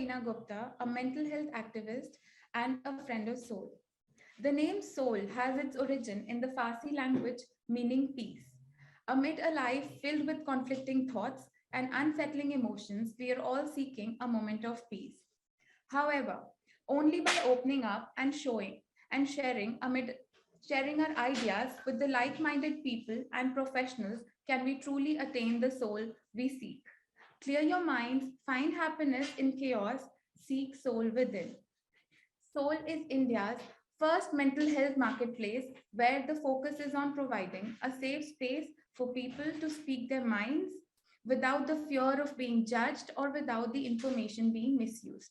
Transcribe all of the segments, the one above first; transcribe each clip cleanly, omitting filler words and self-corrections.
Reena Gupta, a mental health activist and a friend of Soul. The name Soul has its origin in the Farsi language meaning peace. Amid a life filled with conflicting thoughts and unsettling emotions, we are all seeking a moment of peace. However, only by opening up and showing and sharing our ideas with the like-minded people and professionals can we truly attain the soul we seek. Clear your minds, find happiness in chaos, seek soul within. Soul is India's first mental health marketplace where the focus is on providing a safe space for people to speak their minds without the fear of being judged or without the information being misused.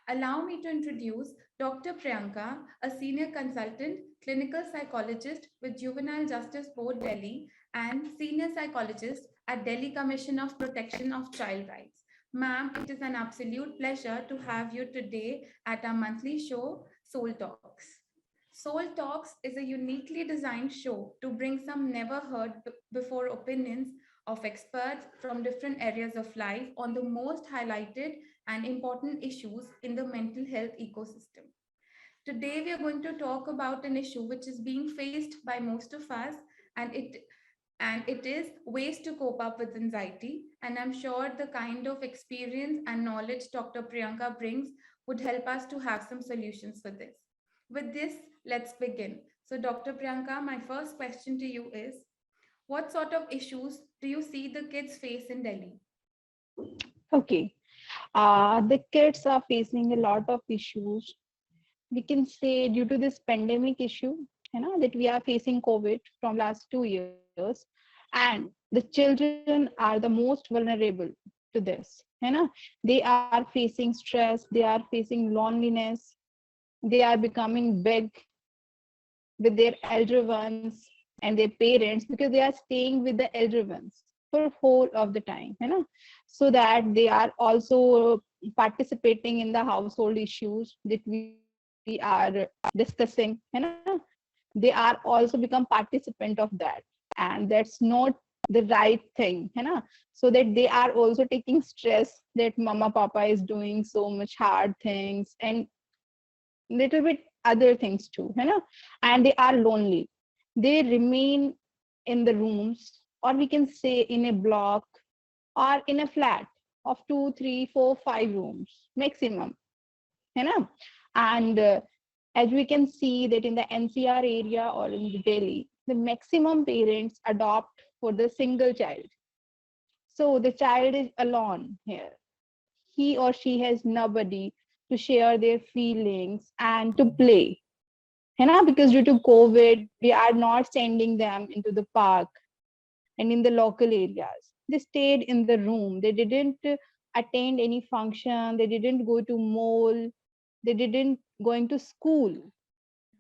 Allow me to introduce Dr. Priyanka, a senior consultant, clinical psychologist with Juvenile Justice Board Delhi and senior psychologist at Delhi Commission of Protection of Child Rights. Ma'am, it is an absolute pleasure to have you today at our monthly show, Soul Talks. Soul Talks is a uniquely designed show to bring some never heard before opinions of experts from different areas of life on the most highlighted and important issues in the mental health ecosystem. Today, we are going to talk about an issue which is being faced by most of us, and it is ways to cope up with anxiety. And I'm sure the kind of experience and knowledge Dr. Priyanka brings would help us to have some solutions for this. With this, let's begin. So, Dr. Priyanka, my first question to you is, what sort of issues do you see the kids face in Delhi? Okay. The kids are facing a lot of issues. We can say due to this pandemic issue, that we are facing COVID from last 2 years, and the children are the most vulnerable to this. They are facing stress, they are facing loneliness, they are becoming big with their elder ones and their parents because they are staying with the elder ones for whole of the time, so that they are also participating in the household issues that we are discussing, they are also become participant of that, and that's not the right thing, so that they are also taking stress that mama papa is doing so much hard things and little bit other things too, and they are lonely. They remain in the rooms, or we can say in a block or in a flat of 2, 3, 4, 5 rooms maximum, and as we can see that in the NCR area or in the Delhi, the maximum parents adopt for the single child. So the child is alone here. He or she has nobody to share their feelings and to play. Because due to COVID, we are not sending them into the park and in the local areas. They stayed in the room. They didn't attend any function. They didn't go to mall. They didn't going to school,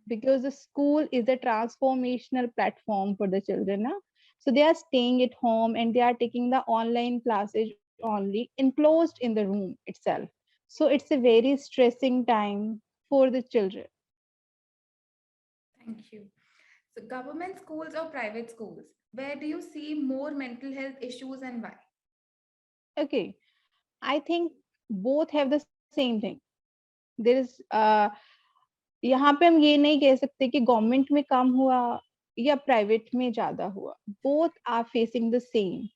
because the school is a transformational platform for the children. So they are staying at home and they are taking the online classes only enclosed in the room itself. So it's a very stressing time for the children. Thank you. So, government schools or private schools, where do you see more mental health issues and why? Okay, I think both have the same thing. There is यहाँ पे हम ये नहीं कह सकते कि government में कम हुआ या प्राइवेट में ज्यादा हुआ. Both are facing the same.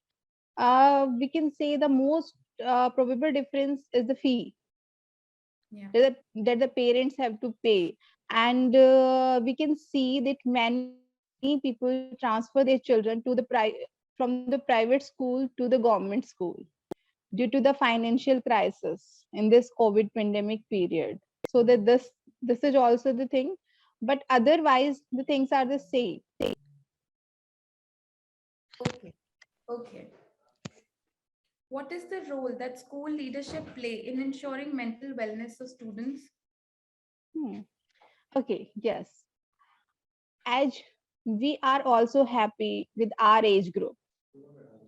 We can say the most probable difference is the fee Yeah. that the parents have to pay, and we can see that many people transfer their children to the from the private school to the government school due to the financial crisis in this COVID pandemic period. So that this is also the thing, but otherwise the things are the same. Okay. Okay. What is the role that school leadership play in ensuring mental wellness of students? Hmm. Okay, yes. As we are also happy with our age group,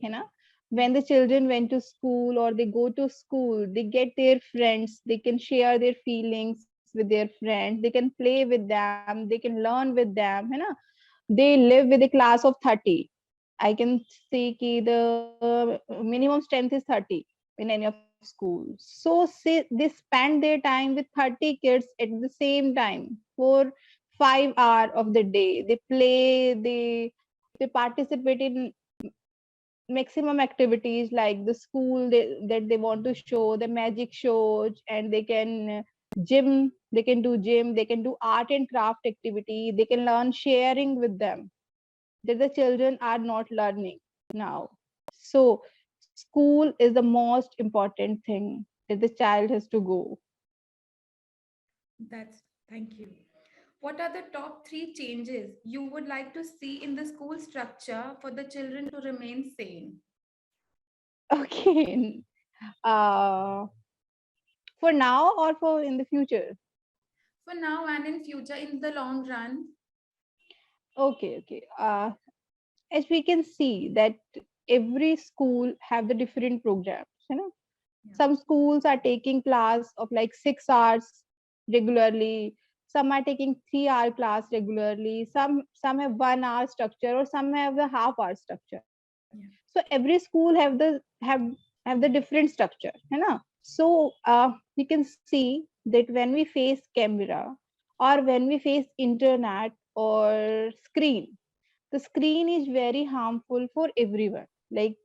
you know, when the children went to school or they go to school, they get their friends, they can share their feelings with their friends, they can play with them, they can learn with them, they live with a class of 30. I can say ki the minimum strength is 30 in any of the class. school. So say they spend their time with 30 kids at the same time for 5 hours of the day. They play, they participate in maximum activities like the school that they want to show, the magic shows, and they can gym, they can do gym, they can do art and craft activity, they can learn sharing with them that the children are not learning now. So school is the most important thing that the child has to go. That's Thank you. What are the top three changes you would like to see in the school structure for the children to remain sane? Okay. uh for now or for in the future? For now and in future, in the long run. Okay. As we can see that every school have the different programs, Yeah. some schools are taking class of like 6 hours regularly, some are taking 3 hour class regularly, some have 1 hour structure, or some have the half-hour structure. Yeah. So every school have the different structure, so you can see that when we face camera or when we face internet or screen, the screen is very harmful for everyone, like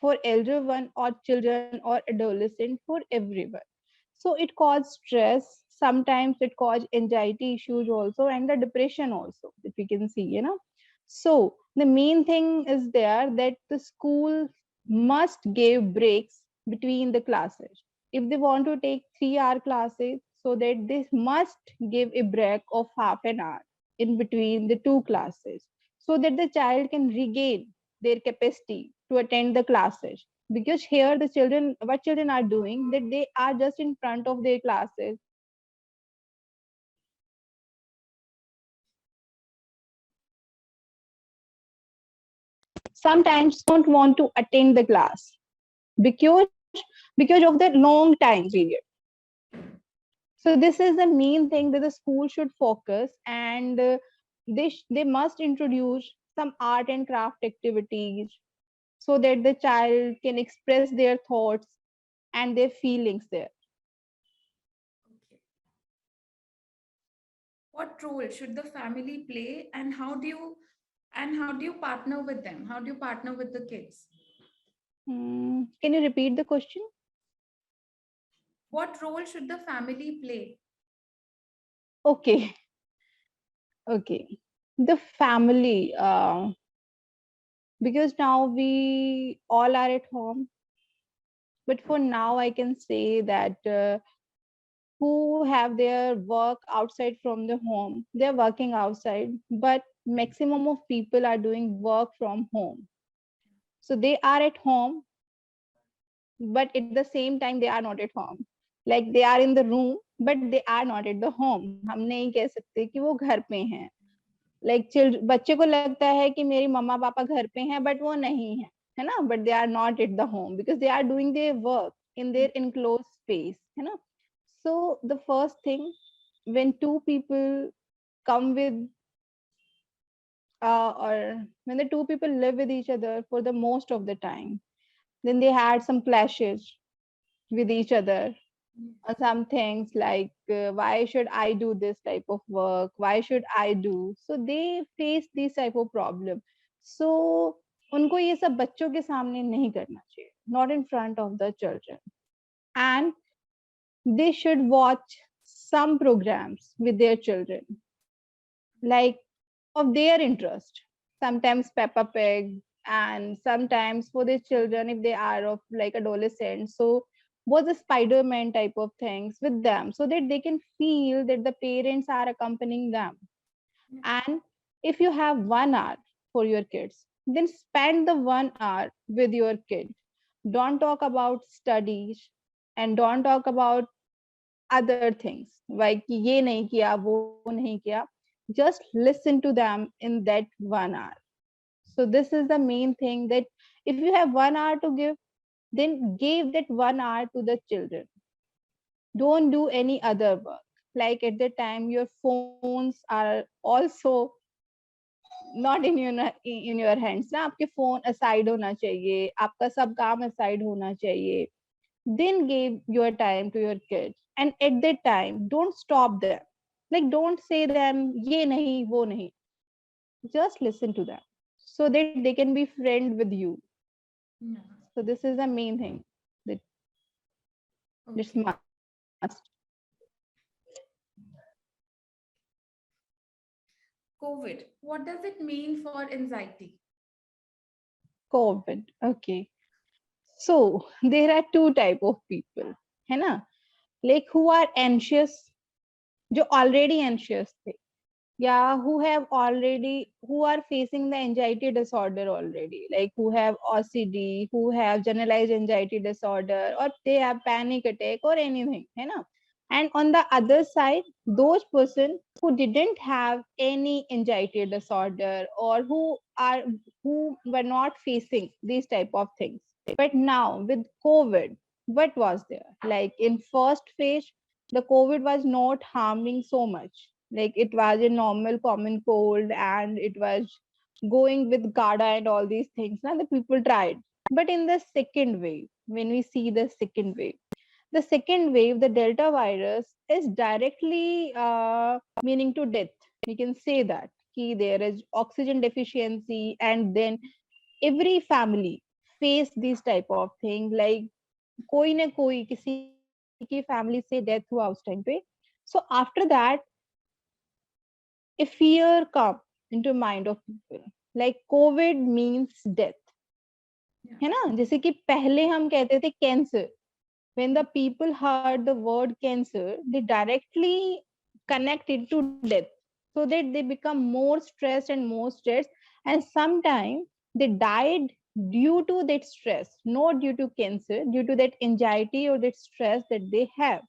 for elder one or children or adolescent, for everyone. So it causes stress, sometimes it causes anxiety issues also, and the depression also that we can see, so the main thing is there that the school must give breaks between the classes. If they want to take 3 hour classes, so that they must give a break of half an hour in between the two classes, so that the child can regain their capacity to attend the classes. Because here the children, what children are doing, that they are just in front of their classes, sometimes don't want to attend the class because of the long time period. So this is the main thing that the school should focus, and they must introduce some art and craft activities so that the child can express their thoughts and their feelings there. Okay. What role should the family play, and how do you partner with them? How do you partner with the kids? Can you repeat the question? What role should the family play? Okay, okay. The family, because now we all are at home, but for now I can say that who have their work outside from the home, they're working outside, but maximum of people are doing work from home. So they are at home, but at the same time they are not at home. Like they are in the room, but they are not at the home. हम नहीं कह सकते कि वो घर पे हैं. Like बच्चे को लगता है कि मेरी मम्मा पापा घर पे हैं, but वो नहीं है ना, but they are not at the home because they are doing their work in their enclosed space, है ना. So the first thing, when two people come with or when the two people live with each other for the most of the time, then they had some clashes with each other. Some things like why should I do this type of work, why should I do, so they face this type of problem. So उनको ये सब बच्चों के सामने नहीं करना चाहिए, not in front of the children. And they should watch some programs with their children, like of their interest. Sometimes Peppa Pig, and sometimes for the children, if they are of like adolescents, so was a Spider-Man type of things with them, so that they can feel that the parents are accompanying them. And if you have 1 hour for your kids, then spend the 1 hour with your kid. Don't talk about studies and don't talk about other things like ये नहीं किया वो नहीं किया. Just listen to them in that 1 hour. So this is the main thing, that if you have 1 hour to give, then give that 1 hour to the children. Don't do any other work. Like at the time your phones are also not in your hands ना, आपके phone aside होना चाहिए, आपका सब काम aside होना चाहिए. then give your time to your kids, and at that time don't stop them, like don't say them ye nahi wo nahi, just listen to them so that they can be friend with you. Yeah. So this is the main thing that it's Okay. must. COVID. What does it mean for anxiety? COVID, okay. So there are two type of people, है ना, like who are anxious, जो already anxious थे, yeah, who have already, who are facing the anxiety disorder already, like who have OCD, who have generalized anxiety disorder, or they have panic attack or anything, है ना. And on the other side, those person who didn't have any anxiety disorder, or who were not facing these type of things. But now with COVID, what was there? Like in first phase, the COVID was not harming so much. Like it was a normal common cold, and it was going with GADA and all these things. Now the people tried. But in the second wave, when we see the second wave, the Delta virus is directly meaning to death. We can say that. There is oxygen deficiency, and then every family face this type of thing, like कोई ना कोई किसी की family से death हुआ उस time पे. So after that, a fear come into mind of people, like COVID means death, Yeah. है ना. जैसे कि पहले हम कहते थे cancer, when the people heard the word cancer, they directly connect it to death, so that they become more stressed and more stressed, and sometimes they died due to that stress, not due to cancer, due to that anxiety or that stress that they have.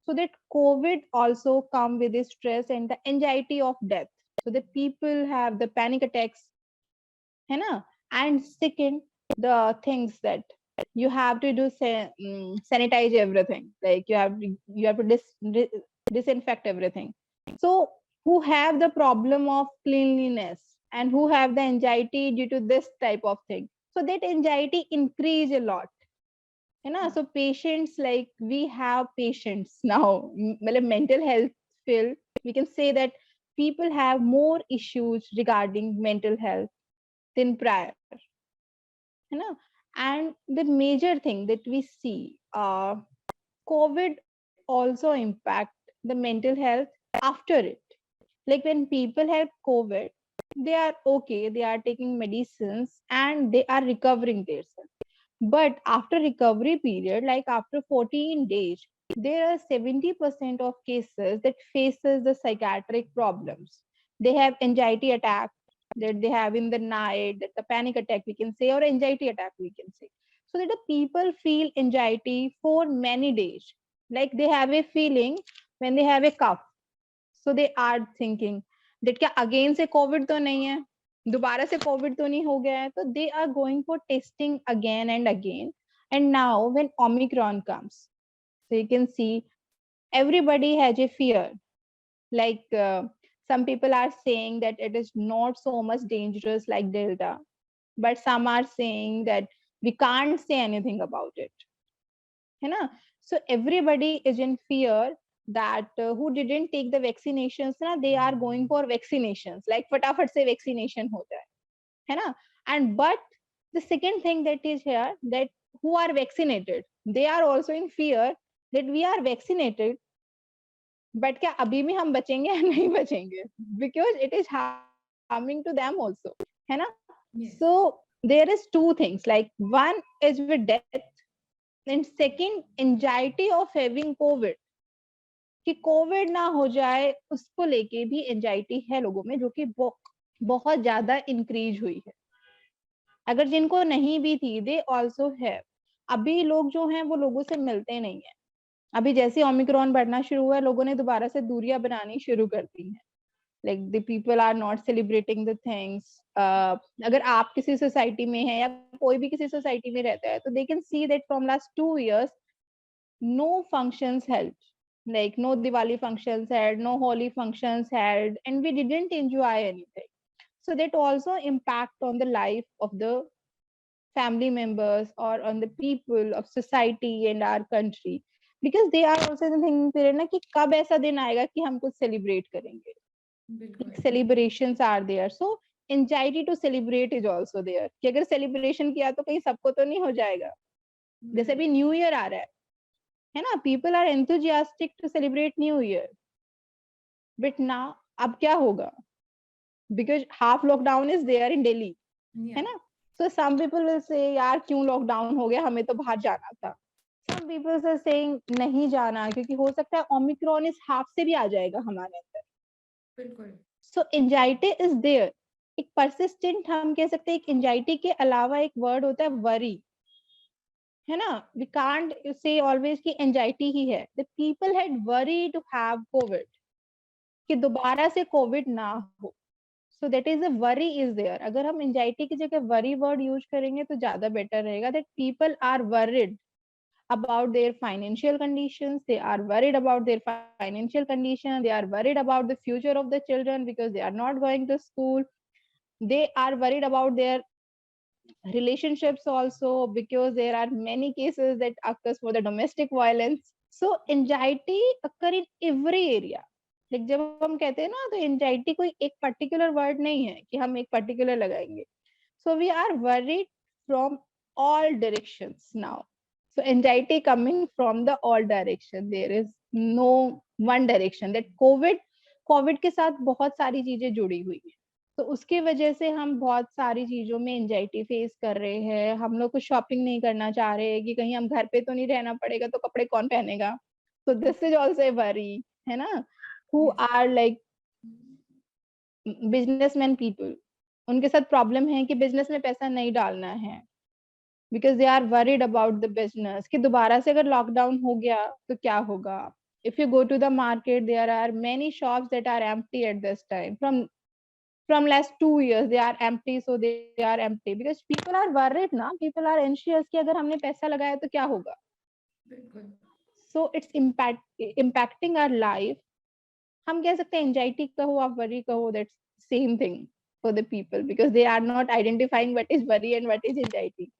So that COVID also come with the stress and the anxiety of death, so that people have the panic attacks, है ना. And second, the things that you have to do sanitize everything, like you have to disinfect everything. So who have the problem of cleanliness and who have the anxiety due to this type of thing, so that anxiety increase a lot, है ना. Yeah. So patients, like we have patients now, मतलब mental health field, we can say that people have more issues regarding mental health than prior, है ना. And the major thing that we see, COVID also impact the mental health after it. Like when people have COVID, they are okay, they are taking medicines and they are recovering themselves. But after recovery period, like after 14 days, there are 70% of cases that faces the psychiatric problems. They have anxiety attack that they have in the night, that the panic attack we can say, or anxiety attack we can say. So that the people feel anxiety for many days. Like they have a feeling when they have a cough. So they are thinking that क्या again से COVID तो नहीं है, दोबारा से COVID तो नहीं हो गया है. So they are going for testing again and again. And now when Omicron comes, so you can see everybody has a fear. Like some people are saying that it is not so much dangerous like Delta, but some are saying that we can't say anything about it, है ना. So everybody is in fear that who didn't take the vaccinations ना, they are going for vaccinations, like फटाफट से vaccination हो जाए, है ना. And but the second thing that is here, that who are vaccinated, they are also in fear that we are vaccinated, but क्या अभी भी हम बचेंगे या नहीं बचेंगे, because it is harming to them also, है ना. So Yes. there is two things, like one is with death, and second anxiety of having COVID, कि कोविड ना हो जाए उसको लेके भी एंजाइटी है लोगों में, जो कि बहुत ज्यादा इंक्रीज हुई है. अगर जिनको नहीं भी थी, दे ऑल्सो है. अभी लोग जो हैं वो लोगों से मिलते नहीं है. अभी जैसे ओमिक्रॉन बढ़ना शुरू हुआ है, लोगों ने दोबारा से दूरियां बनानी शुरू कर दी हैं. Like the people are not celebrating the things. अगर आप किसी सोसाइटी में हैं या कोई भी किसी सोसाइटी में रहता है, तो they can see that from last 2 years no functions held, like no Diwali functions held, no Holi functions held, and we didn't enjoy anything. So that also impact on the life of the family members or on the people of society and our country, because they are also thinking period ना कि कब ऐसा दिन आएगा कि हम कुछ celebrate करेंगे. बिल्कुल. Like celebrations are there, so anxiety to celebrate is also there कि अगर celebration किया तो कहीं सबको तो नहीं हो जाएगा. जैसे बिल्कुल. अभी न्यू ईयर आ रहा है ना, people are enthusiastic to celebrate new year, but now अब क्या होगा, because half lockdown is there in Delhi, है Yeah. ना. So some people will say यार क्यों लॉकडाउन हो गया, हमें तो बाहर जाना था. Some people are saying नहीं जाना क्योंकि हो सकता है ओमिक्रॉन इस हाफ से भी आ जाएगा हमारे अंदर. बिल्कुल. So anxiety is there. एक persistent हम कह सकते हैं, एक anxiety के अलावा एक वर्ड होता है worry, है ना. We can't say always कि anxiety ही है. The people had worry to have COVID, कि दोबारा से कोविड ना हो. So that is a worry is there. अगर हम anxiety की जगह worry word use करेंगे तो ज्यादा better रहेगा. That people are worried about their financial conditions, they are worried about their financial condition, they are worried about the future of the children because they are not going to school, they are worried about their relationships also because there are many cases that occurs for the domestic violence. So anxiety occur in every area. Like जब हम कहते हैं ना तो anxiety कोई एक particular word नहीं है कि हम एक particular लगाएंगे. So we are worried from all directions now. So anxiety coming from the all direction. There is no one direction. That COVID के साथ बहुत सारी चीजें जुड़ी हुई है. तो उसकी वजह से हम बहुत सारी चीजों में एंजाइटी फेस कर रहे हैं. हम लोग कुछ शॉपिंग नहीं करना चाह रहे हैं कि कहीं हम घर पे तो नहीं रहना पड़ेगा, तो कपड़े कौन पहनेगा. तो this is also a worry, है ना. हु Yes. Are like businessman people, उनके साथ प्रॉब्लम है कि बिजनेस में पैसा नहीं डालना है because they are worried about the business कि दोबारा से अगर लॉकडाउन हो गया तो क्या होगा. If you go to the market there are many shops that are empty at this time. From last 2 years they are empty, so they are empty because people are worried ना, people are anxious कि अगर हमने पैसा लगाया तो क्या होगा. बिल्कुल. So it's impacting our life. हम कह सकते हैं एंजाइटी कहो आप वरी कहो, that's same thing for the people because they are not identifying what is worry and what is anxiety.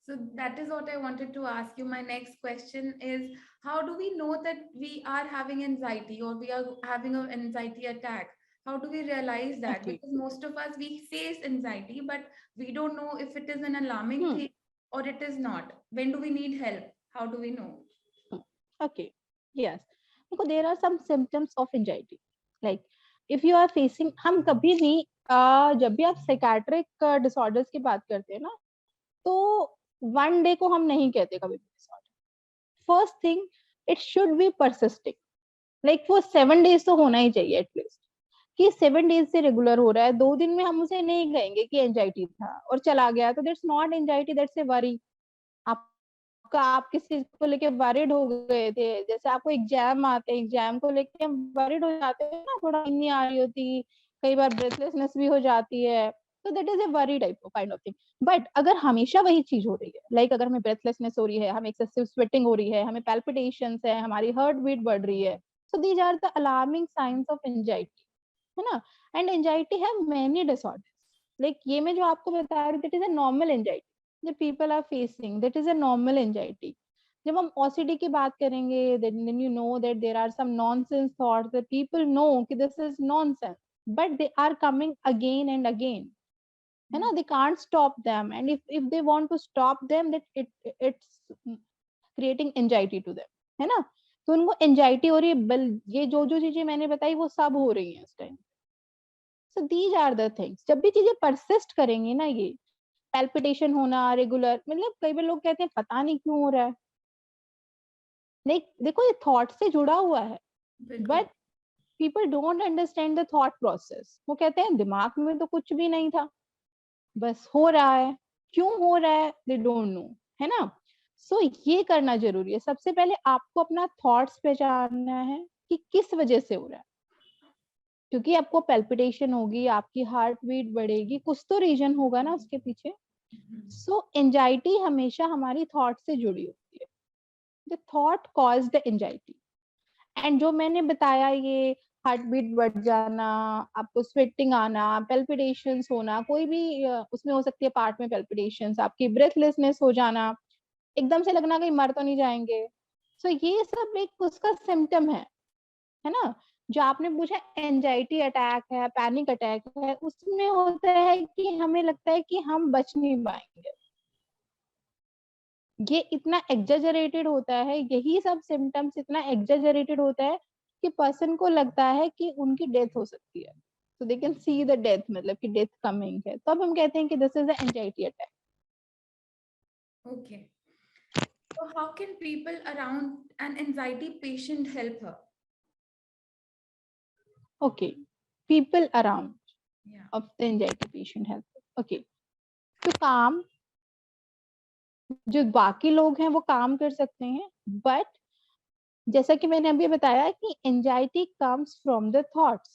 So that is what I wanted to ask you. My next question is, how do we know that we are having anxiety or we are having an anxiety attack? How do we realize that? Okay. Because most of us, we face anxiety, but we don't know if it is an alarming thing or it is not. When do we need help? How do we know? Okay. Yes. Because there are some symptoms of anxiety. Like if you are facing, हम कभी भी जब भी आप psychiatric disorders की बात करते हैं ना, तो वन डे को हम नहीं कहते कभी भी disorder. First thing, it should be persisting. Like वो 7 डेज तो होना ही चाहिए एटलीस्ट, कि 7 डेज से रेगुलर हो रहा है. 2 दिन में हम उसे नहीं कहेंगे कि एंजाइटी था और चला गया, तो that's not anxiety, that's a worry. आपका आप किसी चीज को लेके वरीड हो गए थे, जैसे आपको एग्जाम आते हैं, एग्जाम को लेके हम वरीड हो जाते हैं ना, थोड़ा नींद नहीं आ रही होती, कई बार ब्रेथलेसनेस भी हो जाती है, तो that is a worry type of kind of thing. But अगर हमेशा वही चीज हो रही है, लाइक अगर हमें ब्रेथलेसनेस हो रही है, हमें एक्सेसिव स्वेटिंग हो रही है, हमें पैल्पिटेशंस है, हमारी हार्ट बीट बढ़ रही है, so these are the alarming signs of anxiety, है ना. एंड एंजाइटी है मेनी डिसऑर्डर्स. लाइक ये मैं जो आपको बता रही हूँ, that is a normal anxiety the people are facing, that is a normal anxiety. जब हम OCD की बात करेंगे, then you know that there are some nonsense thoughts that people know कि this is nonsense, but they are coming again and again, है ना. They can't stop them, and if they want to stop them, that it's creating anxiety to them, है ना. तो उनको anxiety हो रही है, ये जो जो चीजें मैंने बताई वो सब हो रही हैं इस time. So these are the things. जब भी चीजें परसिस्ट करेंगी ना, ये पैल्पिटेशन होना रेगुलर, मतलब कई बार लोग कहते हैं पता नहीं क्यों हो रहा है. लाइक देखो ये थॉट से जुड़ा हुआ है, बिल्कुल. But people don't understand the thought process. वो कहते हैं दिमाग में तो कुछ भी नहीं था, बस हो रहा है. क्यों हो रहा है दे डोंट नो, है ना. सो ये करना जरूरी है. सबसे पहले आपको अपना थॉट्स पहचानना है कि किस वजह से हो रहा है, क्योंकि आपको पैल्पिटेशन होगी, आपकी हार्ट बीट बढ़ेगी, कुछ तो रीजन होगा ना उसके पीछे. सो एंजाइटी हमेशा हमारी थॉट से जुड़ी होती है. The thought cause the anxiety. And जो मैंने बताया, ये हार्ट बीट बढ़ जाना, आपको स्वेटिंग आना, पेल्पिटेशंस होना, कोई भी उसमें हो सकती है पार्ट में पेल्पिटेशंस, आपकी ब्रेथलेसनेस हो जाना, एकदम से लगना कहीं मर तो नहीं जाएंगे। सो ये सब एक उसका सिम्टम है ना। जो आपने पूछा एंजाइटी अटैक है, पैनिक अटैक है, उसमें होता है कि हमें लगता है कि हम बच नहीं पाएंगे। ये इतना एग्जेजरेटेड होता है, यही सब सिम्टम्स इतना एग्जेजरेटेड होता है कि पर्सन को लगता है कि उनकी डेथ हो सकती है। तो they can see the death, मतलब कि डेथ कमिंग है, तो अब हम कहते हैं कि this is anxiety attack. Okay. So how can people around an anxiety patient help her? Okay, people around Yeah. Of the anxiety patient help. Okay, तो काम जो बाकी लोग हैं वो काम कर सकते हैं, बट जैसा कि मैंने अभी बताया कि anxiety comes from the thoughts,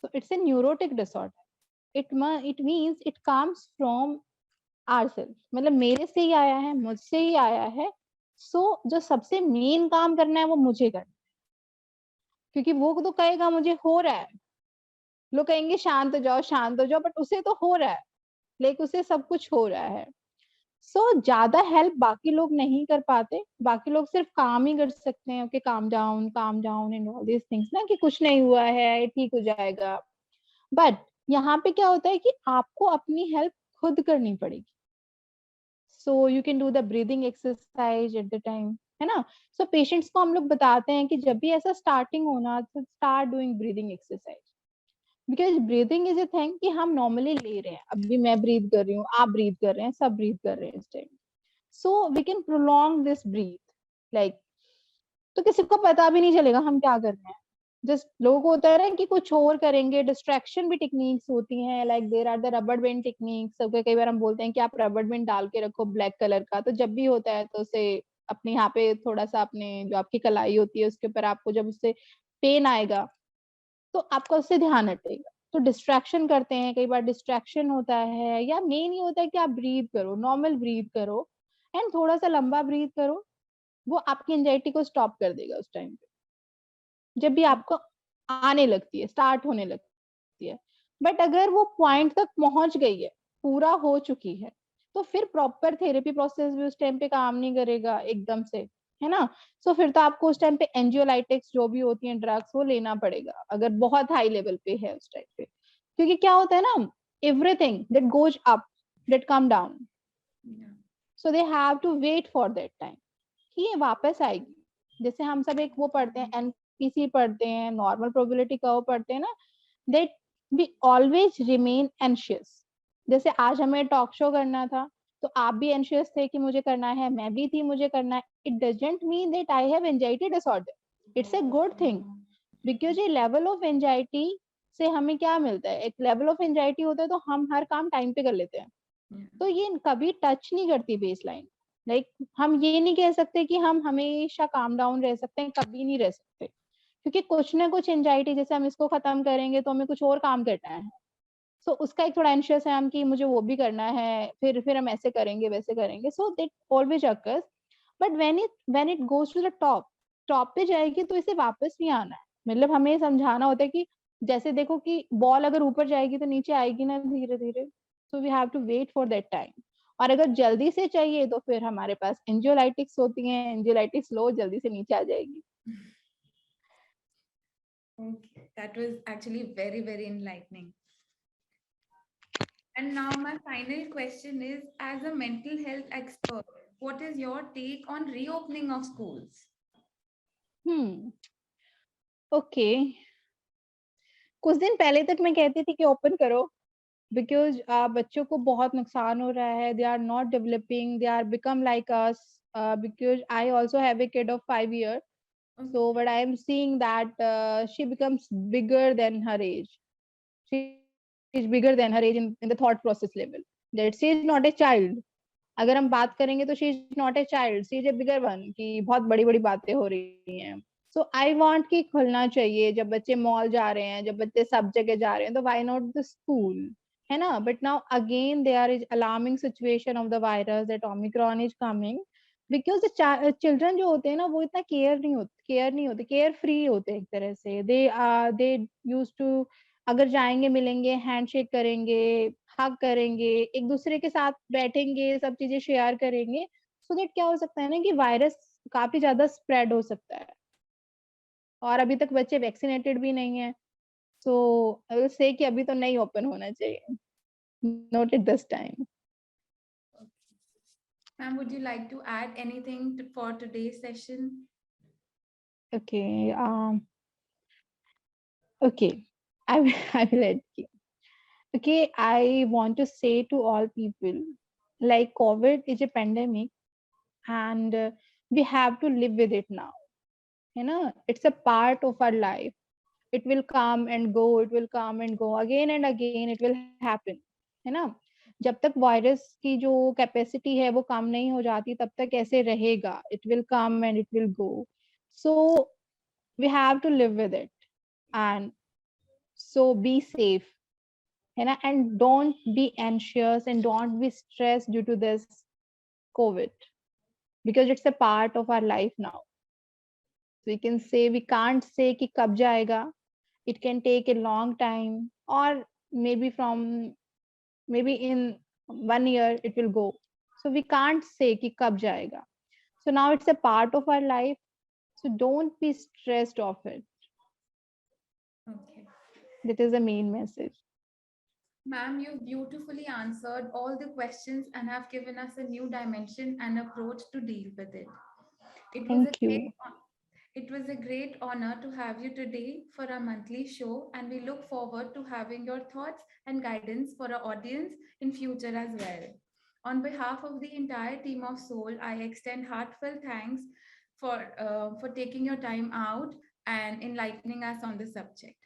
so it's a neurotic disorder. It means it comes from ourselves, मतलब मेरे से ही आया है, मुझसे ही आया है। सो जो सबसे मेन काम करना है वो मुझे करना है, क्योंकि वो तो कहेगा मुझे हो रहा है, लोग कहेंगे शांत हो जाओ शांत हो जाओ, बट उसे तो हो रहा है, लेकिन उसे सब कुछ हो रहा है। सो ज्यादा हेल्प बाकी लोग नहीं कर पाते, बाकी लोग सिर्फ काम ही कर सकते हैं, okay calm down and all these things ना, कि कुछ नहीं हुआ है, ठीक हो जाएगा। बट यहाँ पे क्या होता है कि आपको अपनी हेल्प खुद करनी पड़ेगी। So you can do the breathing exercise at the time, है ना। सो पेशेंट्स को हम लोग बताते हैं कि जब भी ऐसा स्टार्टिंग होना, तो start doing breathing exercise, because breathing is a thing कि हम नॉर्मली ले रहे हैं, अभी मैं ब्रीथ कर रही हूँ, आप ब्रीथ कर रहे हैं, सब ब्रीथ कर रहे हैं इस time. So we can prolong this breath, like, तो किसी को पता भी नहीं चलेगा हम क्या कर रहे हैं। जस्ट लोगों को होता है ना कि कुछ और करेंगे, डिस्ट्रैक्शन भी टेक्निक्स होती हैं, like there are the rubber band techniques. सबके कई बार हम बोलते हैं कि आप रबर बैंड डाल के रखो ब्लैक कलर का, तो जब भी होता है तो उसे अपने यहाँ पे थोड़ा सा, अपने जो आपकी कलाई होती है उसके ऊपर, आपको जब उससे पेन आएगा तो आपका उससे ध्यान हटेगा। तो डिस्ट्रैक्शन करते हैं, कई बार डिस्ट्रैक्शन होता है, या मेन ये होता है कि आप ब्रीथ करो, नॉर्मल ब्रीथ करो, एंड थोड़ा सा लंबा ब्रीथ करो, वो आपकी एंजाइटी को स्टॉप कर देगा उस टाइम पे, जब भी आपको आने लगती है, स्टार्ट होने लगती है। बट अगर वो पॉइंट तक पहुंच गई है, पूरा हो चुकी है, तो फिर प्रॉपर थेरेपी प्रोसेस भी उस टाइम पे काम नहीं करेगा एकदम से, है ना। सो फिर तो आपको उस टाइम पे एंजियोलाइटिक्स जो भी होती हैं ड्रग्स, वो लेना पड़ेगा अगर बहुत हाई लेवल पे है उस टाइम पे। क्योंकि क्या होता है ना, everything that goes up that come down, Yeah. So they have to wait for that time कि ये वापस आएगी। जैसे हम सब एक वो पढ़ते हैं, एनपीसी पढ़ते हैं, नॉर्मल प्रोबेबिलिटी कर्व पढ़ते हैं ना, that we always remain anxious. जैसे आज हमें टॉक शो करना था, तो आप भी एंशियस थे कि मुझे करना है, मैं भी थी मुझे करना है। It doesn't mean that I have anxiety disorder, it's a good thing, because ये लेवल ऑफ एंजाइटी से हमें क्या मिलता है, एक लेवल ऑफ एंजाइटी होता है तो हम हर काम टाइम पे कर लेते हैं, Yeah. तो ये कभी टच नहीं करती बेस लाइन। लाइक हम ये नहीं कह सकते कि हम हमेशा काम डाउन रह सकते हैं, कभी नहीं रह सकते, क्योंकि कुछ ना कुछ एंजाइटी, जैसे हम इसको खत्म करेंगे तो हमें कुछ और काम करना है। सो उसका एक थोड़ा एंशियस है हम कि मुझे वो भी करना है, फिर हम ऐसे करेंगे वैसे करेंगे, so that always occurs. But when it goes to the top, top पे जाएगी तो इसे वापस नहीं आना है। मतलब हमें समझाना होता है कि जैसे देखो कि बॉल अगर ऊपर जाएगी तो नीचे आएगी ना धीरे धीरे, so we have to wait for that time. और अगर जल्दी से चाहिए तो फिर हमारे पास एंजियोलाइटिक्स होती हैं, एंजियोलाइटिक्स लो, जल्दी से नीचे आ जाएगी। Okay. That was actually very, very enlightening. And now my final question is, as a mental health expert, what is your take on reopening of schools? Hmm, okay, कुछ दिन पहले तक मैं कहती थी कि ओपन करो, बिकॉज बच्चों को बहुत नुकसान हो रहा है, they are not developing, they are become like us, because I also have a kid of 5 years. So Okay. what I am seeing that she becomes bigger than her age. She is bigger than her age in the thought process level. That she is not a child. अगर हम बात करेंगे तो she is not a child, she is a bigger one, कि बहुत बड़ी बड़ी बातें हो रही हैं। सो आई वांट कि खुलना चाहिए, जब बच्चे मॉल जा रहे हैं, जब बच्चे सब जगह जा रहे हैं, तो व्हाई नॉट द स्कूल, है ना। But now again there is alarming situation of the virus that Omicron is coming, because children जो होते हैं ना वो इतना केयर नहीं होते केयर फ्री होते हैं एक तरह से दे यूज टू अगर जाएंगे मिलेंगे हैंडशेक करेंगे हग करेंगे एक दूसरे के साथ बैठेंगे सब चीजें शेयर करेंगे सो दैट क्या हो सकता है ना कि वायरस काफी ज्यादा स्प्रेड हो सकता है और अभी तक बच्चे वैक्सीनेटेड भी नहीं है सो आई विल से कि अभी तो नहीं ओपन होना चाहिए not at this time Ma'am, would you like to add anything for today's session? Okay okay I I will let you. Okay, I want to say to all people like COVID is a pandemic and we have to live with it now. You know, it's a part of our life. It will come and go, it will come and go again and again, it will happen. है ना जब तक virus की जो capacity है वो कम नहीं हो जाती तब तक ऐसे रहेगा it will come and it will go so we have to live with it and so be safe है ना and don't be anxious and don't be stressed due to this covid because it's a part of our life now so we can say we can't say कि कब जाएगा it can take a long time or maybe from maybe in 1 year it will go so we can't say कि कब जाएगा so now it's a part of our life so don't be stressed of it Okay. that is the main message Ma'am, you beautifully answered all the questions and have given us a new dimension and approach to deal with it. It was a thank you it was a great honor to have you today for our monthly show, and we look forward to having your thoughts and guidance for our audience in future as well. On behalf of the entire team of Soul, I extend heartfelt thanks for taking your time out and enlightening us on the subject.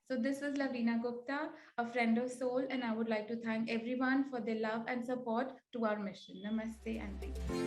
So this was Lavina Gupta, a friend of Soul, and I would like to thank everyone for their love and support to our mission. Namaste and peace.